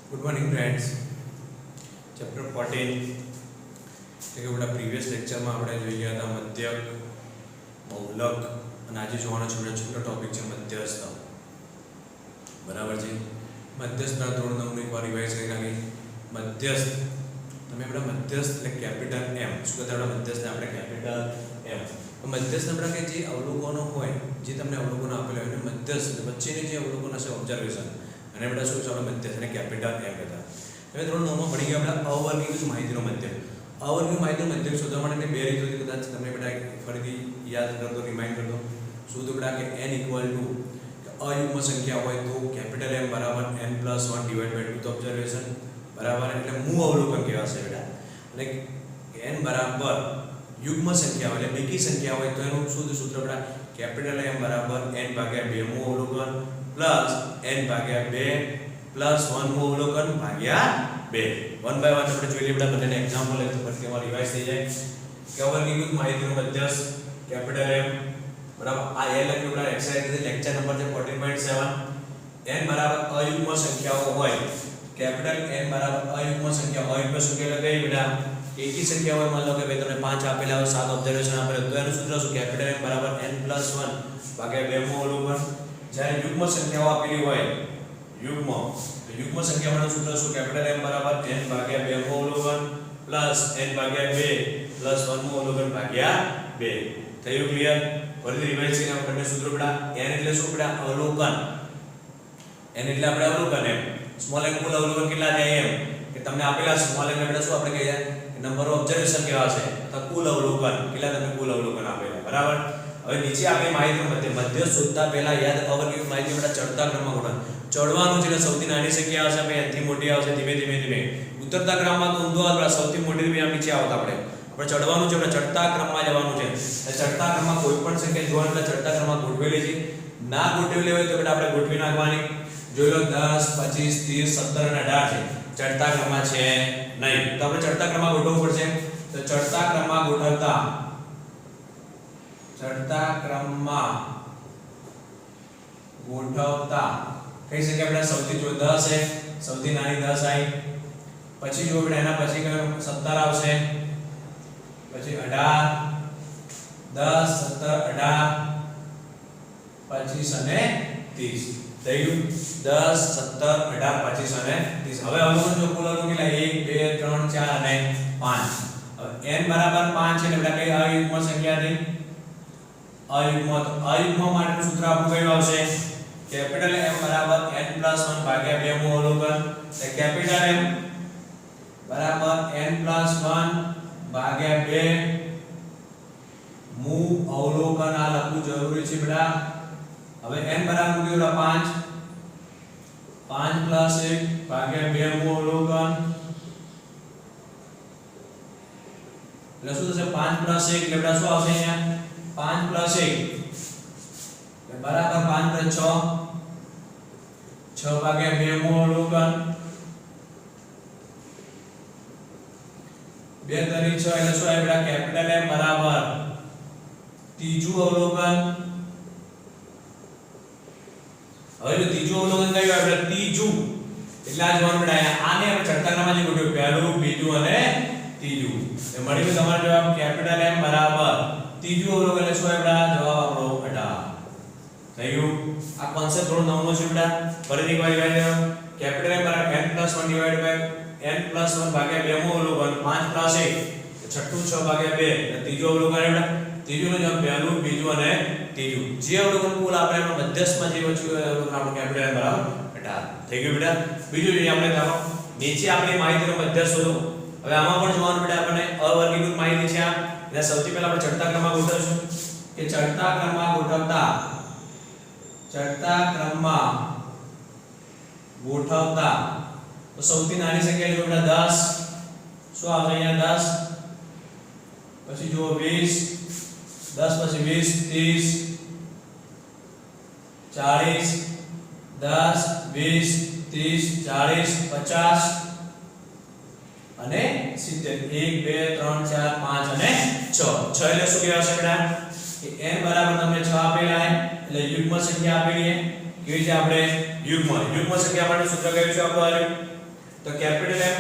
Good morning friends. Chapter 14 કે આપણા previous લેક્ચરમાં આપણે જોઈ ગયા હતા મધ્યક, બહુલક અને આજે જોવાનો છોટો ટોપિક છે મધ્યસ્થ. બરાબર છે. મધ્યસ્થના ધોરણ 9 એકવાર રિવાઇઝ કરી નાખી. મધ્યસ્થ તમે આપણા મધ્યસ્થ એટલે કેપિટલ એમ શું કહેતા આપણા મધ્યસ્થને આપણે કેપિટલ એમ. મધ્યસ્થ આપણા કે જે અવલોકનો હોય, જે તમને અવલોકનો આપેલા હોય મધ્યસ્થ વચ્ચેની જે અવલોકન હશે ઓબ્ઝર્વેશન અને બધા શું ચાલો મધ્યસ્થ અને કેપિટલ એમ કહેતા. હવે ધોરણ 9 માં ભણી ગયા આપણે અવર્ગીકૃત માહિતીનો મધ્યક. અવર્ગીકૃત માહિતીનો મધ્યક શોધવા માટે બે રીતોથી કદાચ તમને બેટા ફરીથી યાદ કરતો રિમાઇન્ડ કરતો. શું તો બેટા કે n ઇક્વલ ટુ અયુગ્મ સંખ્યા હોય તો કેપિટલ M બરાબર n+1 ડિવાઇડ બાય 2 તો ઓબ્ઝર્વેશન બરાબર એટલે મૂળ અવલોકન કહેવાશે બેટા. અને n બરાબર યુગ્મ સંખ્યા હોય એટલે બેકી સંખ્યા હોય તો એનું શુદ્ધ સૂત્ર બેટા કેપિટલ M બરાબર n ભાગ્યા 2 મૂળ અવલોકન પ્લસ n ભાગ્યા 2 પ્લસ 1 મૂળ અવલોકન ભાગ્યા 2. 1 બાય 1 આપણે જોઈ લઈએ બેટા બધાને એક્ઝામ્પલ લે તો પછી એમાં રિવાઇઝ થઈ જાય. કે અવર્ગીકૃત માહિતીનો મધ્યસ્થ કેપિટલ M બરાબર આ એ લખ્યું બેટા એક્સરસાઇઝ લેક્ચર નંબર છે 14.7. n બરાબર અયુગ્મ સંખ્યાઓ હોય કેપિટલ n બરાબર અયુગ્મ સંખ્યા અયુગ્મ સંખ્યા એટલે કઈ બેટા એકી સંખ્યા હોય. માન લો કે ભાઈ તમને 5 આપેલા હોય 7 ઓબ્ઝર્વેશન આપેલા તો એનું સૂત્ર શું કેપિટલ M બરાબર n+1 ભાગ્યા 2 મૂળ અવલોકન. જ્યારે યુગ્મ સંખ્યાઓ આપેલી હોય યુગ્મ તો યુગ્મ સંખ્યાઓનું સૂત્ર શું કેપિટલ M બરાબર n ભાગ્યા 2 મૂળ અવલોકન પ્લસ n ભાગ્યા 2 પ્લસ 1 મૂળ અવલોકન ભાગ્યા 2. થયું ક્લિયર? ફરીથી રિવાઇઝ કરીને આપણે સૂત્ર બેટા n એટલે શું બેટા અવલોકન. n એટલે આપણે અવલોકન m સ્મોલ n કુલ અવલોકન કેટલા થાય m કે તમને આપેલા સ્મોલ n એટલે શું આપણે કહીએ નંબર ઓફ ઓબ્ઝર્વેશન કેવા છે અથવા કુલ અવલોકન કેટલા તમને કુલ અવલોકન આપેલા. બરાબર. હવે નીચે આપેલી માહિતી મધ્ય શોધતા પહેલા યાદ અવર્ગીકૃત માહિતી બેટા ચડતા ક્રમમાં ગોઠવણ. ચડવાનું છે એટલે સૌથી નાની સંખ્યા આવશે પછી અંતિમ મોટી આવશે ધીમે ધીમે. ઉતરતા ક્રમમાં તો ઊંધો આપણા સૌથી મોટી થી નીચે આવતા આપણે ચડવાનું છે એટલે ચડતા ક્રમમાં જવાનું છે. ચડતા ક્રમમાં કોઈ પણ સંખ્યા જોવાની એટલે ચડતા ક્રમમાં ગોઠવેલી છે. ના ગોઠવેલી હોય તો બેટા આપણે ગોઠવી નાખવાની. જોઈ લો 10 25 30 17 અને 18 છે ચડતા ક્રમમાં છે નહીં તો આપણે ચડતા ક્રમમાં ગોઠવવું પડશે. તો ચડતા ક્રમમાં ગોઠવતા કઈ સંખ્યા બેટા સૌથી જો 10 છે સૌથી નાની 10 આવી પછી જો બેટા એના પછી 17 આવશે પછી 18 10 17 18 25 અને 30 થયું 10 17 18 25 અને 30. હવે અવલોકન જો કુલ અવલોકન કેટલા 1 2 3 4 અને 5. હવે n બરાબર 5 છે એટલે બેટા કઈ અયુગ્મ સંખ્યા થઈ અયુગ્મ. તો અયુગ્મ માટેનું સૂત્ર આપણું કયું આવશે કેપિટલ M બરાબર n+1 ભાગ્યા 2 મૂળ અવલોકન. એટલે કેપિટલ M બરાબર n+1 ભાગ્યા 2 મૂળ અવલોકન આ લખવું જરૂરી છે બેટા. હવે n બરાબર કેટલું 5 5 + 1 ભાગ્યા 2 મૂળ અવલોકન એટલે શું થશે 5 + 1 એટલે બેટા શું આવશે અહીંયા 5 + 1 એટલે બરાબર 5 + 6 6 ભાગ્યા 2 મૂળ અવલોકન 2 તરી 6 એટલે શું આવે બેટા કેપિટલ M બરાબર ત્રીજું અવલોકન. હવે જો ત્રીજું અવલોકન કયું આવે બેટા ત્રીજું એટલે આ જોવાનું બેટા આને આપણે ચડતા ક્રમમાં જે ગોઠવ્યું પહેલું બીજું અને ત્રીજું એ મળી ગયું તમારો જવાબ કેપિટલ M બરાબર ત્રીજું અવલોકન એટલે શું આવે બેટા જવાબ આપણો 18 થઈ ગયું. આ કોન્સેપ્ટ થોડો નવો છે બેટા ફરીથી એકવાર રિવાઇઝ કરો. કેપિટલ M બરાબર n+1 ડિવાઇડ બાય n+1 ભાગ્યા 2 મૂળ અવલોકન 5 + 1 છઠ્ઠું 6 ભાગ્યા 2 એટલે ત્રીજું અવલોકન આવે બેટા ત્રીજું નો જવાબ પહેલું બીજું અને ત્રીજું જે અવલોકન કુલ આપણે એનો મધ્યસ્થમાં જે વચ્ચે અવલોકન આપણો કેપિટલ M બરાબર 18 થઈ ગયું બેટા. બીજું જોઈએ આપણે ચાલો નીચે આપણી માહિતીનો મધ્યસ્થ શોધો. હવે આમાં પણ જોવાનું બેટા આપણને અવર્ગીકૃત માહિતી છે આ એટલે સૌથી પહેલા આપણે ચડતા ક્રમમાં ગોઠવશું કે ચડતા ક્રમમાં ગોઠવતા તો સૌથી નાની સંખ્યા લો બેટા 10 શું આવશે અહીંયા 10 પછી જુઓ 20 10 પછી 20 30 40 10 20 30 40 50 અને 70 1 2 3 4 5 અને 6 એટલે શું કહેવાશે બેટા કે n બરાબર તમને 6 આપેલા છે એટલે યુગ્મ સંખ્યા આપેલી છે કેવી છે આપણે યુગ્મ સંખ્યા માટે સૂત્ર કયું છે આપણું તો કેપિટલ M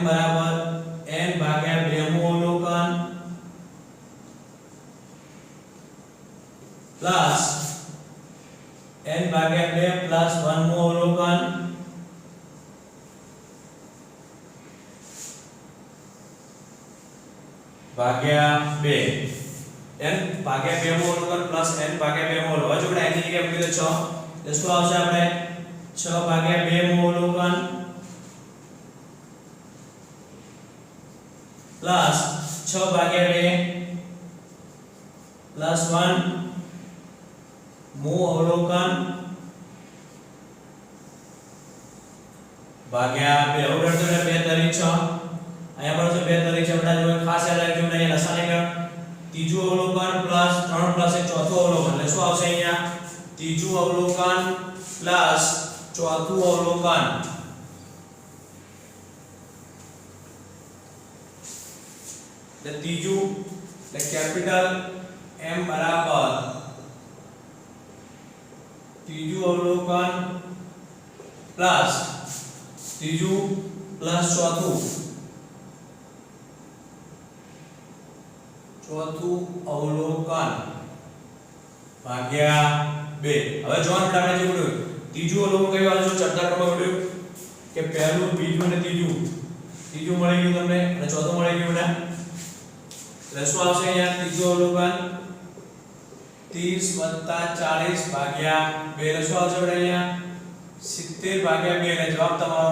બરાબર n ભાગ્યા 2 મુ અવલોકન પ્લસ n ભાગ્યા 2 પ્લસ 1 મુ અવલોકન ભાગ્યા 2 n ભાગ્યા 2 મુ અવલોકન પ્લસ n ભાગ્યા 2 મુ અવલોકન. હવે જો આપણે એની જગ્યાએ મૂકી દો 6 તો શું આવશે આપણે 6 ભાગ્યા 2 મુ અવલોકન પ્લસ 6 ભાગ્યા 2 પ્લસ 1 મુ અવલોકન ભાગ્યા 2. હવે તો 2 તરી 6 અહીંયા પર છે 2 તરી 6 બેટા જો ખાસ યાદ રાખજો ને અહીંયા લસાને કે ત્રીજું અવલોકન પ્લસ 3 પ્લસ 1 ચોથું અવલોકન એટલે શું આવશે અહીંયા ત્રીજું અવલોકન પ્લસ ચોથું અવલોકન એટલે ત્રીજું એટલે કેપિટલ M બરાબર ત્રીજું અવલોકન પ્લસ ત્રીજું પ્લસ ચોથું અવલોકન ભાગ્યા 2. હવે જોવાનું આપણે જે બોલ્યું ત્રીજું અવલોકન કયું આવે છે ચડતા ક્રમમાં બોલ્યું કે પહેલું બીજું અને ત્રીજું મળી ગયું તમને અને ચોથું મળી ગયું ને એટલે શું આવશે અહીંયા ત્રીજું અવલોકન 30 + 40 ભાગ્યા 2 એટલે શું આવશે બેટા અહીંયા 70 ભાગ્યા 2 એટલે જવાબ તમારો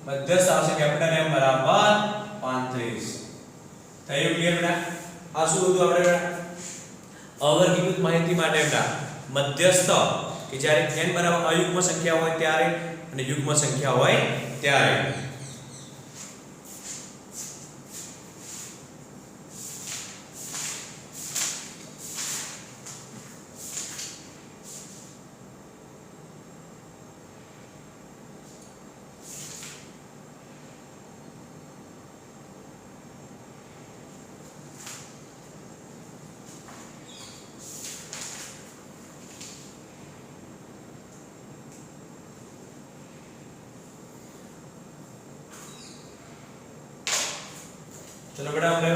મધ્યસ્થ આવશે કેપિટલ M બરાબર 35. થયું ક્લિયર બેટા? આ શું હતું આપણે બેટા અવર્ગીકૃત માહિતી માટે બેટા મધ્યસ્થ કે જ્યારે n બરાબર અયુગ્મ સંખ્યા હોય ત્યારે અને યુગ્મ સંખ્યા હોય ત્યારે. चलो बेटा આપણે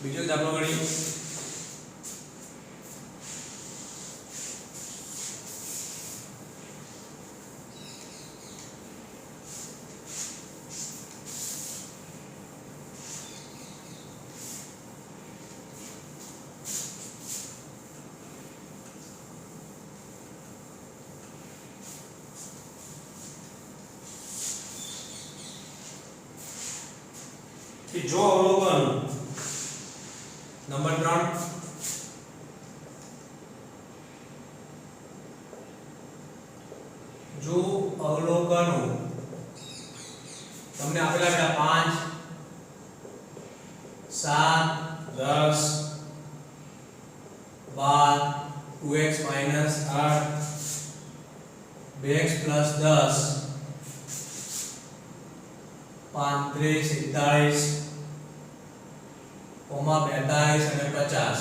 બીજો દાખલો ગણીએ. कि जो अवलोकन नंबर 3 जो अवलोकनो તમને આપેલા બેટા 5 7 10 12 2x - 8 2x + 10 35 41 42 અને 50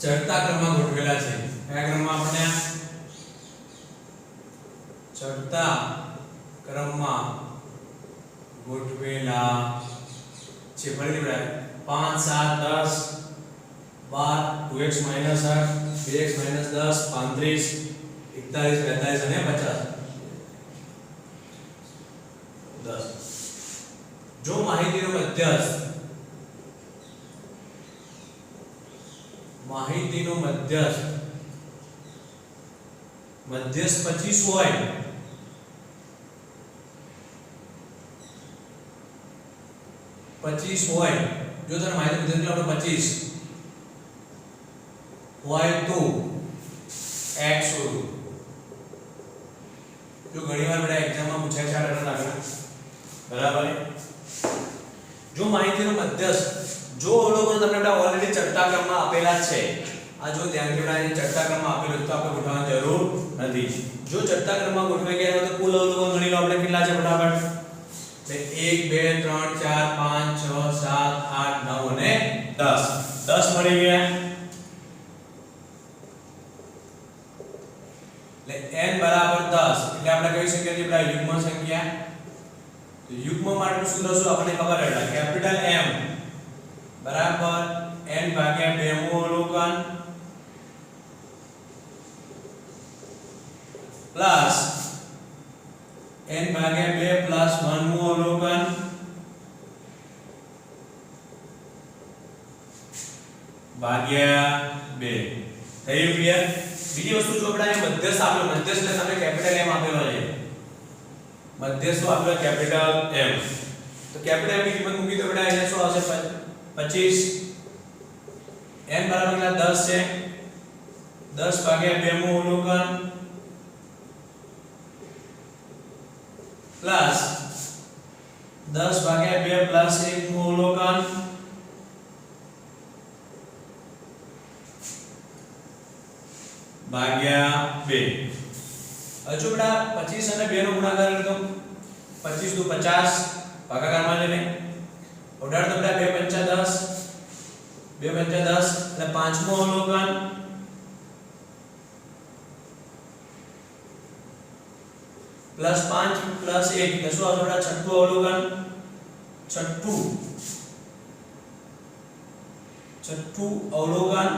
ચડતા ક્રમમાં ગોઠવેલા છે. કયા ક્રમમાં આપણે ચડતા ક્રમમાં ગોઠવેલા છે. ફરીથી બેટા 5 7 10 12 2x - 8 2x - 10 35 41 42 અને 50 10. જો માહિતીનો મધ્યસ્થ મધ્યસ્થ 25 હોય જો તને માહિતી મધ્યસ્થ આપણે 25 હોય તો x શોધો. જો ઘણીવાર બેટા એક્ઝામમાં પૂછાય છે આ દાખલા બરાબર. જો માહિતીનો મધ્યસ્થ જો અવલોકન તમને બેટા ઓલરેડી ચડતા ક્રમમાં આપેલા છે. આ જો ધ્યાનથી બેટા અહીં ચડતા ક્રમમાં આપેલું તો આપણે ગોઠવવાની જરૂર નથી. જો ચડતા ક્રમમાં ગોઠવાઈ ગયા હોય તો કુલ અવલોકન ગણી લો આપણે કેટલા છે ફટાફટ. એટલે 1 2 3 4 5 6 7 8 9 અને 10 10 મળી ગયા. એટલે n બરાબર 10 એટલે આપણે કહી શકીએ કે આપણા યુગ્મ સંખ્યા તો યુગ્મ માટેનું સૂત્ર શું આપણને ખબર છે કેપિટલ M બરાબર n ભાગ્યા 2 મુ અવલોકન પ્લસ n ભાગ્યા 2 પ્લસ 1 મુ અવલોકન ભાગ્યા 2 થયું ક્લિયર બીજી વસ્તુ જો આપણે અહીં મધ્યસ્થ આપેલો મધ્યસ્થ એટલે તમે કેપિટલ M આપેલો છે મધ્યસ્થ આપેલો કેપિટલ M તો કેપિટલ M ની કિંમત મૂકી તો બેટા અહીંયા શું આવશે 25 n બરાબર કેટલા 10 છે 10 ભાગ્યા 2 મુ અવલોકન પ્લસ 10 ભાગ્યા 2 પ્લસ 1 મુ અવલોકન ભાગ્યા 2 હવે જો બેટા 25 અને 2 નો ગુણાકાર કરી દો 25 દુ 50 ભાગાકારમાં લઈને ઉડાડ દો બેટા 2 પંચા 10 2 પંચા 10 એટલે પાંચમું અવલોકન પ્લસ 5 પ્લસ 1 એટલે શું આવશે બેટા છઠ્ઠું અવલોકન છઠ્ઠું અવલોકન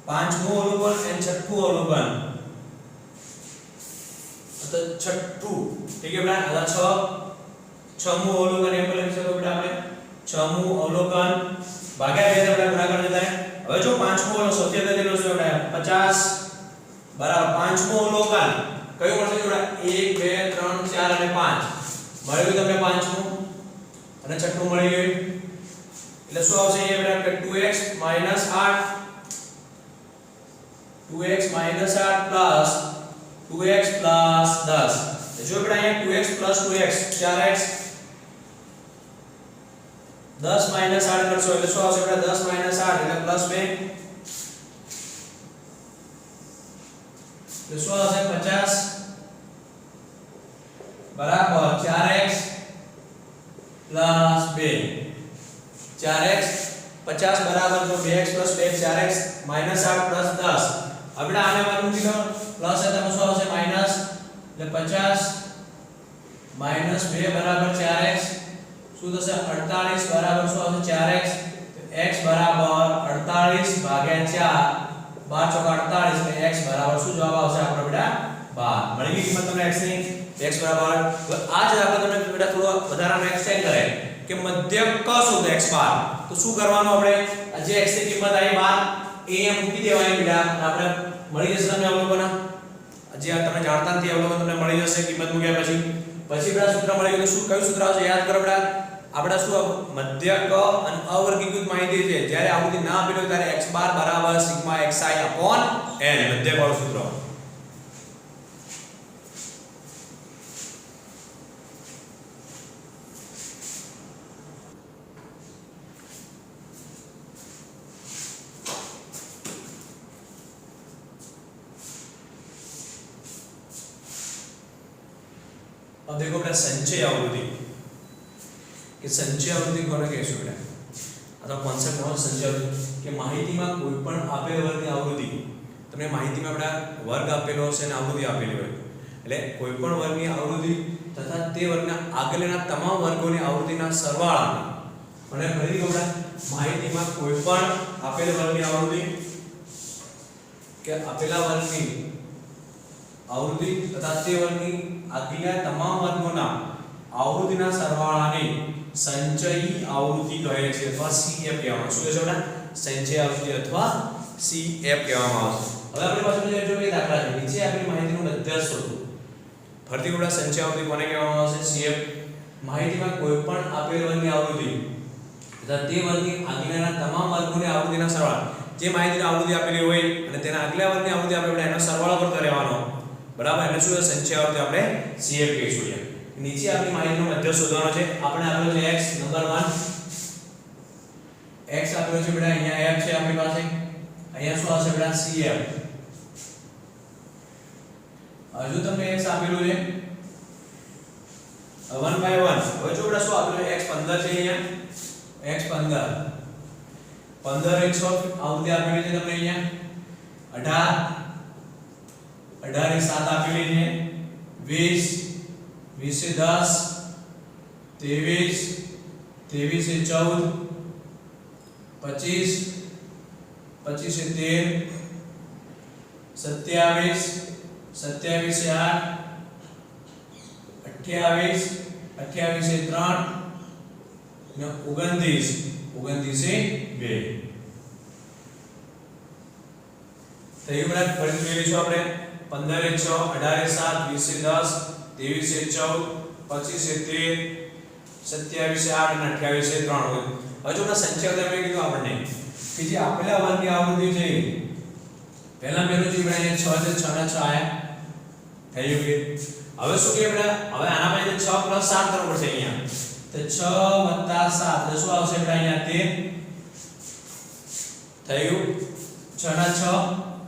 પાંચમું અવલોકન અને છઠ્ઠું અવલોકન તો છઠ્ઠું ઠીક છે બેટા હવે છમું અવલોકન એમ લખી શકો બેટા આપણે છમું અવલોકન ભાગ્યા 2 આપણે ગુણાકાર જતા હવે જો પાંચમું સૌથી આગળ તેનો શું બેટા 50 બરાબર પાંચમું અવલોકન કયું મળશે બેટા 1 2 3 4 અને 5 મળ્યું તમને પાંચમું અને છઠ્ઠું મળી ગયું એટલે શું આવશે અહીંયા બેટા 2x 8 2x 8 plus 2x plus 10 જો બેટા અહીંયા 2x plus 2x 4x 10 minus 8 કરશો એટલે શું આવશે બેટા 10 minus 8 એટલે plus 2 એટલે શું આવશે 50 બરાબર 4x plus 2 4x 50 બરાબર જો 2x plus 2 4x minus 8 plus 10 આપણે આને વાળું મૂકી દો પ્લસ એટલે શું આવશે માઈનસ એટલે 50 માઈનસ 2 બરાબર 4x શું થશે 48 બરાબર શું આવશે 4x તો x બરાબર 48 ભાગ્યા 4 12 ચોક 48 એટલે x બરાબર શું જવાબ આવશે આપણો બેટા 12 મળી ગઈ કિંમત તમને x ની x બરાબર તો આ જ આપણે તમને બેટા થોડો વધારાનો એક્સટેન્ડ કરે કે મધ્યક ક શોધો x બાર તો શું કરવાનું આપણે આ જે x ની કિંમત આવી 12 એ મૂકી દેવાની બેટા આપણે મળી જશે તમને અવલોકન જે તમે જાણતા નથી અવલોકન તમને મળી જશે કિંમત મૂક્યા પછી બેટા સૂત્ર મળી ગયું શું કયું સૂત્ર આવશે યાદ કરો બેટા આપડા શું મધ્યક અને અવર્ગીકૃત માહિતી છે જ્યારે આવૃત્તિ ના આપેલો ત્યારે x બાર બરાબર સિગ્મા xi અપોન n મધ્યક વાળું સૂત્ર अब देखो बेटा संचय आवृत्ति कि संचय आवृत्ति कोने कहेશું બેટા આ તો કોન્સેપ્ટ નો સંચય આવૃત્તિ કે માહિતીમાં કોઈ પણ આપેલ વર્ગની આવૃત્તિ તમને માહિતીમાં બેટા વર્ગ આપેલો હશે અને આવૃત્તિ આપેલી હોય એટલે કોઈ પણ વર્ગની આવૃત્તિ તથા તે વર્ગના આગળના તમામ વર્ગોની આવૃત્તિના સરવાળાને મને ફરીથી કહો બેટા માહિતીમાં કોઈ પણ આપેલ વર્ગની આવૃત્તિ કે આપેલા વર્ગની આવૃત્તિ તથા તે વર્ગની આગળના તમામ વર્ગોના આવૃત્તિના સરવાળાને સંચયી આવૃત્તિ કહે છે અથવા CF કહેવામાં શું છે બેટા સંચય આવૃત્તિ અથવા CF કહેવામાં આવે છે હવે આપણી પાસે જો એક દાખલા છે નીચે આપેલી માહિતીનું મધ્યસ્થ શોધો ફરીથી બેટા સંચય આવૃત્તિ કોને કહેવામાં આવે છે CF માહિતીમાં કોઈ પણ આપેલ વર્ગની આવૃત્તિ તથા તે વર્ગની આગળના તમામ વર્ગોની આવૃત્તિના સરવાળા જે માહિતીની આવૃત્તિ આપેલી હોય અને તેના આગલા વર્ગની આવૃત્તિ આપણે એનો સરવાળો કરતો રહેવાનો બરાબર એટલે શું સંચય આવૃત્તિ આપણે CF કહીશું નીચે આપણી માહિતીનો મધ્ય શોધવાનો છે આપણે આપેલો છે x નંબર 1 x આપેલો છે બેટા અહીંયા f છે આપણી પાસે અહીંયા શું આવશે બેટા CF હજુ તમને x આપેલું છે 1 by 1 હવે જો બેટા શું આપેલું છે x 15 છે અહીંયા x 15 15 એ 6 આવૃત્તિ આપેલી છે તમને અહીંયા 18 એ 7 આપેલી છે 20 20 એ 10 23 એ 14 25 25 એ 13 27 એ 8 28 28 એ 3 ને 29 29 એ 2 થયું બરાબર ફરી જોઈ લઈશું આપણે 15 એ 6 18 એ 7 20 એ 10 23 એ 14 25 એ 13 27 એ 8 અને 28 એ 3 હજુ ના સંખ્યા તમે કીધું આપણને કે જે આપેલા વર્ગની આવૃત્તિ છે પહેલા મેનું જે બનાવીએ 6 છે 6 ના 6 આયા થયું કે હવે શું કે આપણે હવે આના માટે 6 + 7 કરવું પડશે અહીંયા તો 6 + 7 એટલે શું આવશે આપણે અહીંયા 13 થયું 6 ના 6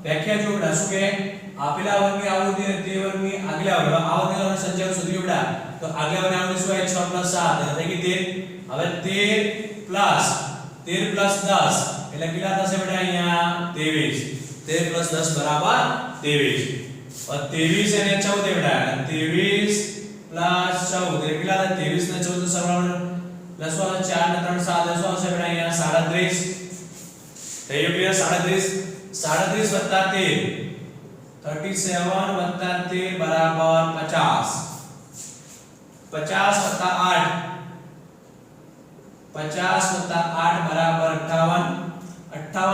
વ્યાખ્યા જો બેટા શું કે આપેલા વર્ગની આવૃત્તિ અને તે વર્ગની આગલા વર્ગ આવૃત્તિનો સંખ્યા શોધી બેટા તો આગલા વર્ગની આવૃત્તિ શું આવે 6 + 7 એટલે કે 13 હવે 13 + 10 એટલે કેટલા થશે બેટા અહીંયા 23 13 + 10 = 23 और 23 અને 14 બેટા 23 + 14 કેટલા થાય 23 ને 14 સરવાળો પ્લસ 4 ને 3 7 શું આવશે બેટા અહીંયા 37 થયું ક્લિયર 37 37 + 13 37 + 13 = 50 50 + 8 50 + 8 = 58 58 +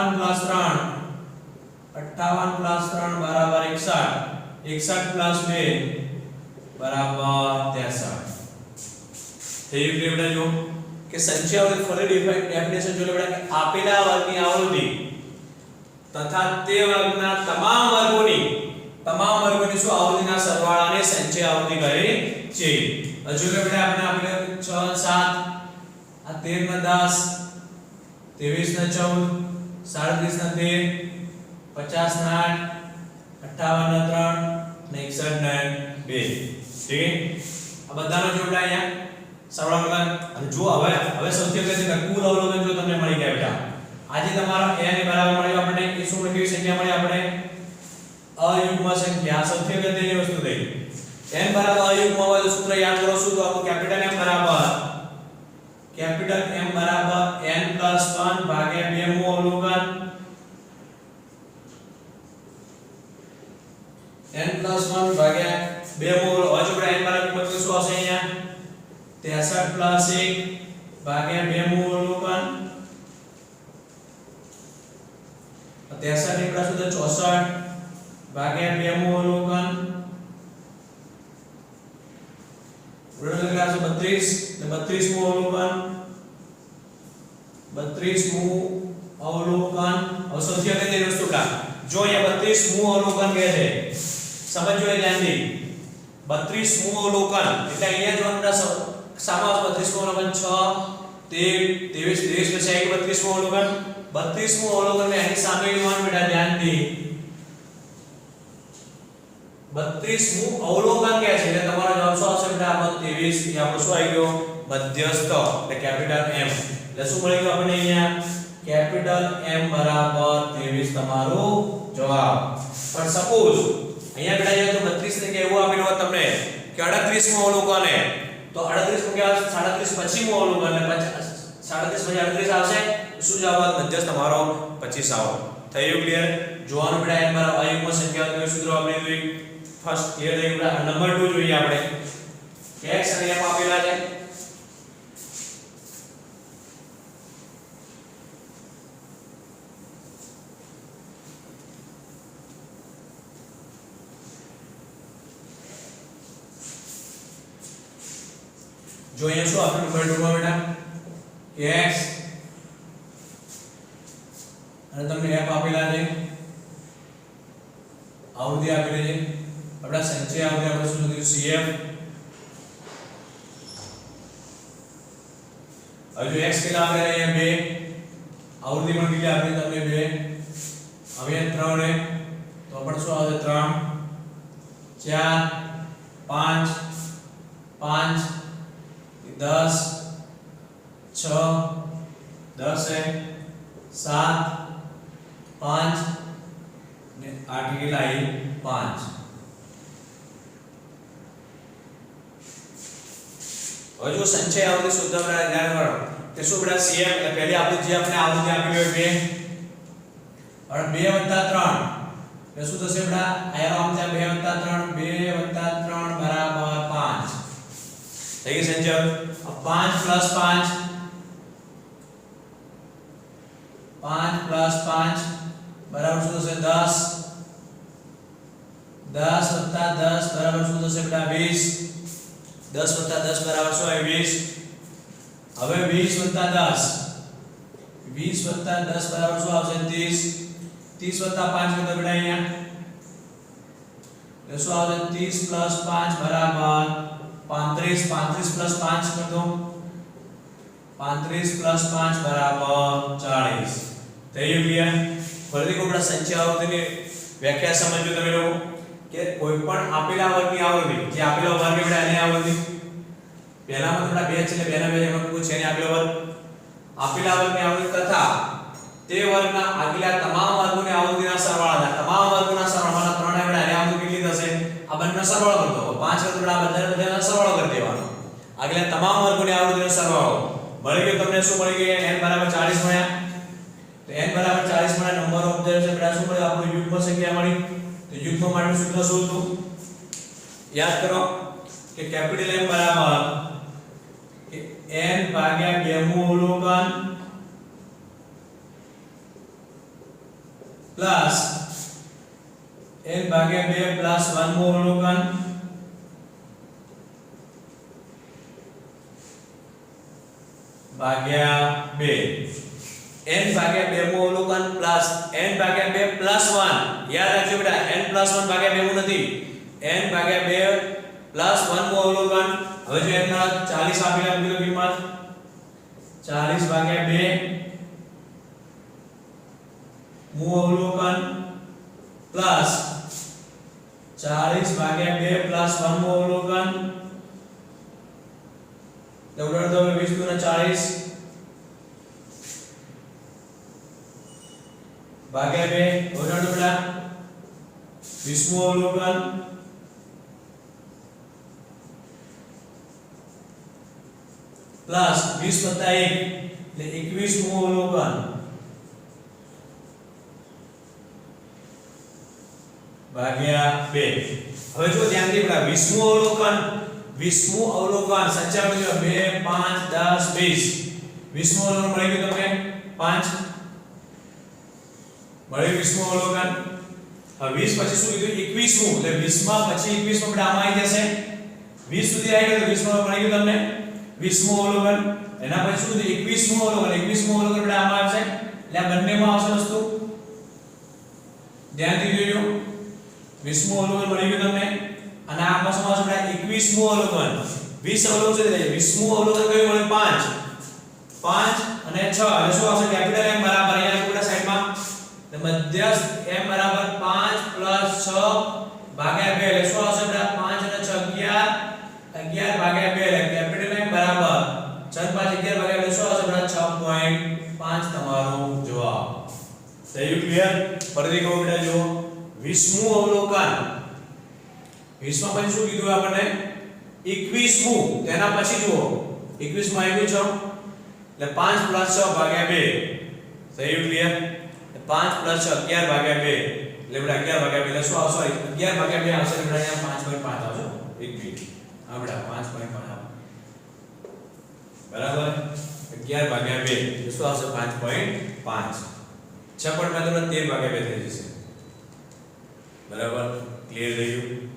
3 58 + 3 = 61 61 + 2 = 63 થયું ક્લિયર બેટા જો કે સંખ્યાઓની ફરી ડેફિનેશન જોઈ લે બેટા કે આપેલા વર્ગની આવૃત્તિ તથા તે વર્ગના તમામ વર્ગોની શું આવૃત્તિના સરવાળાને સંચય આવૃત્તિ કહે છે હજુ કે બેટા આપણે આપેલા 6 7 આ 13 ને 10 23 ને 14 37 ને 13 50 ને 8 58 ને 3 ને 61 ને 2 ઠીક આ બધાનો જોડલા અહીંયા સરવાળો અને જો હવે સૌથી અગત્યનું કુલ અવલોકન જો તમને મળી ગયા બેટા આજે તમારો a ની બરાબર મળ્યો આપણે એ શું કેવી સંખ્યા મળી આપણે અયુગ્મ સંખ્યા સૌથી અગત્યની વસ્તુ થઈ n બરાબર અયુગ્મ હોય તો સૂત્ર યાદ કરો શું તો આપણું કેપિટલ M બરાબર n + 1 ભાગ્યા 2 મુ અવલોકન n + 1 ભાગ્યા 2 મુ હજુ આપણે n બરાબર કિંમત શું આવશે અહીંયા 63 + 1 ભાગ્યા 2 મુ અવલોકન 63 ની પ્લસ 64 ભાગ્યા 2 મુ અવલોકન ઉડન લગાડો 32 ને 32 મુ અવલોકન 32 મુ અવલોકન હવે સૌથી અગત્યની વસ્તુ જો અહીંયા 32 મુ અવલોકન કહે છે સમજો એ ધ્યાનથી 32 મુ અવલોકન એટલે અહીંયા જો આપણા સામાસ 32 મુ અવલોકન 6 13 23 23 પછી આવી 32 મુ અવલોકન 32 મુ અવલોકન ને એની સામે લેવાનું બેટા ધ્યાનથી 32 મુ અવલોકન કહે છે એટલે તમારો જવાબ શું આવશે બેટા 23 એ આપણો શું આવી ગયો મધ્યસ્થ એટલે કેપિટલ M એટલે શું મળી ગયું આપણને અહીંયા કેપિટલ M બરાબર 23 તમારો જવાબ પણ સપોઝ અહીંયા બેટા અહીંયા તો 32 ને કે એવું આપેલું હોત તમને કે 38 મુ અવલોકન હે તો 38 મુ કે 37 પછી મુ અવલોકન એટલે 37 પછી 38 આવશે શું જવાબ મધ્યસ્થ તમારો 25 આવો થયું ક્લિયર જોવાનું બેટા n બરાબર અયુગ્મ સંખ્યાઓ સૂત્ર આપણે જોઈ ફર્સ્ટ ક્લિયર થઈ ગયું નંબર 2 જોઈએ આપણે x અને m આપેલા છે जो અહીંયા શું આપણે નંબર 2 માં બેટા x અને તમને f આપેલા છે આવૃત્તિ આપેલી છે આપડા સંચય આવૃત્તિ આપણે શું લખ્યું cf હવે જો x કેટલા આપેલા અહીંયા 2 આવૃત્તિ પણ કેટલી આપેલી તમને 2 હવે 3 ને તો પણ શું આવશે 3 4 5 5 10 6 10 है 7 5 ને 8 કેટલા આવી 5. હવે જો સંચય આવૃત્તિ શુદ્ધ અવરાધ ધ્યાન કરો કે શું બેટા CM એટલે પહેલી આવૃત્તિ જે આપણે આવૃત્તિ આપી હોય 2 અને 2 + 3 એટલે શું થશે બેટા આયરો આમ થાય 2 + 3 બરાબર 5 થઈ ગઈ સંચય. 5 + 5 બરાબર શું થશે 10. 10 + 10 બરાબર શું થશે બેટા 20. 10 + 10 બરાબર શું આવે 20. હવે 20 + 10 બરાબર શું આવશે 30. 30 + 5 કર દો બેટા અહીંયા એટલે શું આવશે 30 + 5 બરાબર 35. 35 + 5 કર દો 35 + 5 બરાબર 40. થઈ ગયું ક્લિયર. ફરીથી કોઈ બેટા સંચય આવૃત્તિની વ્યાખ્યા સમજો તમે લોકો કે કોઈ પણ આપેલા વર્ગની આવૃત્તિ જે આપેલો વર્ગ બેટા એની આવૃત્તિ પહેલામાં થોડા 2 છે એટલે 2 ના 2 એમાં કોઈ છે ને આપેલો વર્ગ આપેલા વર્ગની આવૃત્તિ તથા તે વર્ગના આગલા તમામ વર્ગોની આવૃત્તિના સરવાળા તમામ વર્ગોના સરવાળાના 3 બેટા એની આવૃત્તિ કેટલી થશે આ બંનેનો સરવાળો કરી દો 5 કરતો બેટા આ બધાનો સરવાળો કરી દેવાનો આગલા તમામ વર્ગોની આવૃત્તિનો સરવાળો મળી ગયો તમને શું મળી ગયું n = 40 મળ્યા તો n = 40 મળ્યા નંબર ઓફ ઓબ્ઝર્વેશન બેટા શું મળ્યું આપણું યુગ્મ સંખ્યા મળી તો યુગ્મ માટેનું સૂત્ર શું હતું યાદ કરો કે કેપિટલ M બરાબર n ભાગ્યા 2 મું અવલોકન પ્લસ n ભાગ્યા 2 પ્લસ 1 મું અવલોકન ભાગ્યા 2 n ભાગ્યા 2 મું અવલોકન પ્લસ n ભાગ્યા 2 પ્લસ 1 યાદ રાખજો બેટા n પ્લસ 1 ભાગ્યા 2 મું નથી n ભાગ્યા 2 પ્લસ 1 મું અવલોકન. હવે જો n ના 40 આપેલા મૂકી દો કિંમત 40 ભાગ્યા 2 મું અવલોકન પ્લસ 40 ભાગ્યા 2 પ્લસ 1 મું અવલોકન તો ઉડાડ દો 20 * 40 ભાગ્યા 2 ઉડાડ દો બેટા 20 મું અવલોકન પ્લસ 20 + 1 એટલે 21 મું અવલોકન ભાગ્યા 2. હવે જો ધ્યાનથી બેટા 20 મું અવલોકન 20 મું અવલોકન સંચાલન જો 2 5 10 20 20 મું અવલોકન મળી ગયું તમને 5 મળી 20 મું અવલોકન. હવે 20 પછી શું કીધું 21 મું એટલે 20 માં પછી 21 માં બેટા આમાં આવી જશે 20 સુધી આવી ગયો તો 20 માં મળી ગયું તમને 20 મું અવલોકન એના પછી શું થયું 21 મું અવલોકન 21 મું અવલોકન બેટા આમાં આવશે એટલે આ બંનેમાં આવશે વસ્તુ ધ્યાનથી જોજો 20 મું અવલોકન મળી ગયું તમને અને આમાં શું આવશે બેટા 21 મું અવલોકન 20 અવલોકન છે 20 મું અવલોકન કયું મળે 5 અને 6 એટલે શું આવશે કેપિટલ M બરાબર અહીંયા બેટા સાઈડમાં તો મધ્યસ્થ M બરાબર 5 + 6 ભાગ્યા 2 એટલે શું આવશે બેટા 5 અને 6 11 ભાગ્યા 2 એટલે કેપિટલ M બરાબર 6 5 11 ભાગ્યા 2 શું આવશે બેટા 6.5 તમારો જવાબ. થયું ક્લિયર. ફરીથી કહું બેટા જો 20 મું અવલોકન 20 માં પછી શું કીધું આપણને 21 મું તેના પછી જુઓ 21 માં આવ્યું છે એટલે 5 + 6 ભાગ્યા 2 થયું ક્લિયર. 5 + 6 11 ભાગ્યા 2 એટલે બેટા 11 ભાગ્યા 2 એટલે શું આવશે 11 ભાગ્યા 2 આવશે બેટા અહીંયા 5.5 આવશે 1 મિનિટ આ બેટા 5.5 બરાબર 11 ભાગ્યા 2 એટલે શું આવશે 5.5 6.5 13 ભાગ્યા 2 થઈ જશે બરાબર. ક્લિયર થઈ ગયું.